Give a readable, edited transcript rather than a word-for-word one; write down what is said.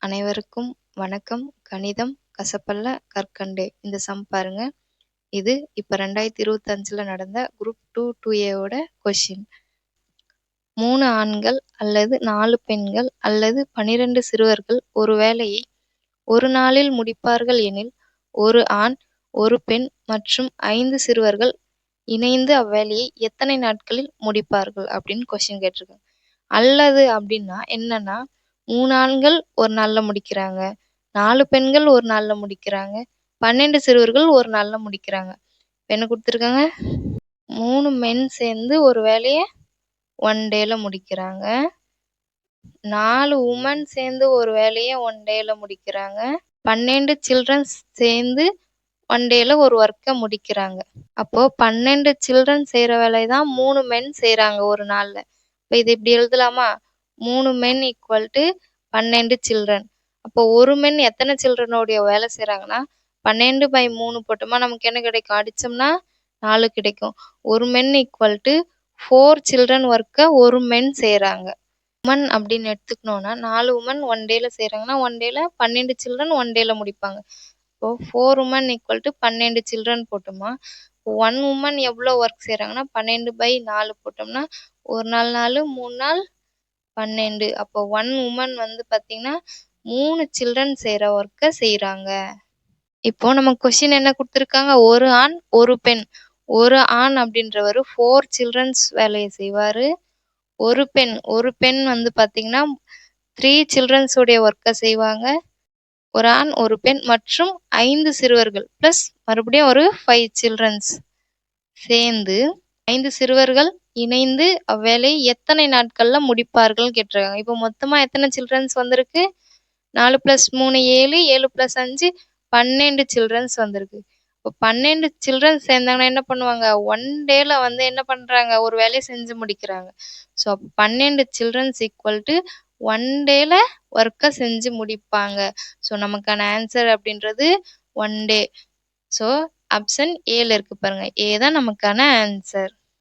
அனைவருக்கும் வணக்கம். கணிதம் கசப்பல்ல கற்கண்டே. இந்த சம் பாருங்க. இது இப்ப 2025ல நடந்த குரூப் 2 2A கொஸ்டின். 3 ஆண்கள் அல்லது 4 பெண்கள் அல்லது 12 சிறுவர்கள் ஒரு வேலையை ஒரு நாளில் முடிப்பார்கள் எனில், ஒரு ஆண், ஒரு பெண் மற்றும் 5 சிறுவர்கள் இணைந்து அவ்வேலையை எத்தனை நாட்களில் முடிப்பார்கள் அப்படின்னு கொஸ்டின் கேட்டிருக்காங்க. அல்லது அப்படின்னா என்னன்னா, 3 ஆண்கள் ஒரு நாள்ல முடிக்கிறாங்க, 4 பெண்கள் ஒரு நாள்ல முடிக்கிறாங்க, 12 சிறுவர்கள் ஒரு நாள்ல முடிக்கிறாங்க. என்ன குடுத்துருக்காங்க? 3 மென் சேர்ந்து ஒரு வேலைய 1 டேல முடிக்கிறாங்க. 4 உமன் சேர்ந்து ஒரு வேலைய 1 டேல முடிக்கிறாங்க. 12 சில்ட்ரன்ஸ் சேர்ந்து 1 டேல ஒரு ஒர்க்க முடிக்கிறாங்க. அப்போ 12 சில்ட்ரன் செய்ற வேலைய தான் 3 மென் செய்றாங்க ஒரு நாள்ல. இப்ப இது இப்படி எழுதலாமா? 3 மென் ஈக்குவல் டு 12 சில்ட்ரன். அப்போ ஒரு மென் எத்தனை சில்ட்ரனோடைய வேலை செய்றாங்கன்னா, 12/3 போட்டோமா நமக்கு என்ன கிடைக்கும்? அடிச்சோம்னா 4 கிடைக்கும். ஒரு மென் ஈக்குவல் டு 4 சில்ட்ரன் ஒர்க்க ஒரு மென் செய்றாங்க. உமன் அப்படின்னு எடுத்துக்கணும்னா 4 உமன் 1 டேல செய்றாங்கன்னா 1 டேல 12 சில்ட்ரன் 1 டேல முடிப்பாங்க. இப்போ 4 உமன் ஈக்குவல் டு 12 சில்ட்ரன் போட்டோமா, 1 உமன் எவ்வளோ ஒர்க் செய்றாங்கன்னா 12/4 போட்டோம்னா, 1 நாள் 4, 3 நாள் 12. அப்போ 1 உமன் வந்து பார்த்தீங்கன்னா, 3 சில்ட்ரன் செய்ற ஒர்க்க செய்றாங்க. இப்போ நமக்கு கொஸ்டின் என்ன குடுத்துருக்காங்க? ஒரு ஆண், ஒரு பெண். ஒரு ஆண் அப்படின்றவரு 4 சில்ட்ரன்ஸ் வேலைய செய்வாரு. ஒரு பெண் வந்து பார்த்தீங்கன்னா, 3 சில்ட்ரன்ஸ் உடைய ஒர்க்க செய்வாங்க. ஒரு ஆண், ஒரு பெண் மற்றும் 5 சிறுவர்கள் பிளஸ் மறுபடியும் ஒரு 5 சில்ட்ரன்ஸ் சேர்ந்து 5 சிறுவர்கள் இணைந்து அவ்வேலையை எத்தனை நாட்கள்ல முடிப்பார்கள்னு கேட்டிருக்காங்க. இப்போ மொத்தமா எத்தனை சில்ட்ரன்ஸ் வந்திருக்கு? 4 + 3 7, 7 + 5 12 சில்ட்ரன்ஸ் வந்திருக்கு. இப்போ 12 சில்ட்ரன்ஸ் சேர்ந்தாங்கன்னா என்ன பண்ணுவாங்க? 1 டேல வந்து என்ன பண்றாங்க? ஒரு வேலைய செஞ்சு முடிக்கிறாங்க. ஸோ 12 சில்ட்ரன்ஸ் ஈக்குவல் டு 1 டேல ஒர்க்க செஞ்சு முடிப்பாங்க. ஸோ நமக்கான ஆன்சர் அப்படின்றது 1 டே. ஸோ ஆப்ஷன் ஏல இருக்கு பாருங்க. ஏ தான் நமக்கான ஆன்சர்.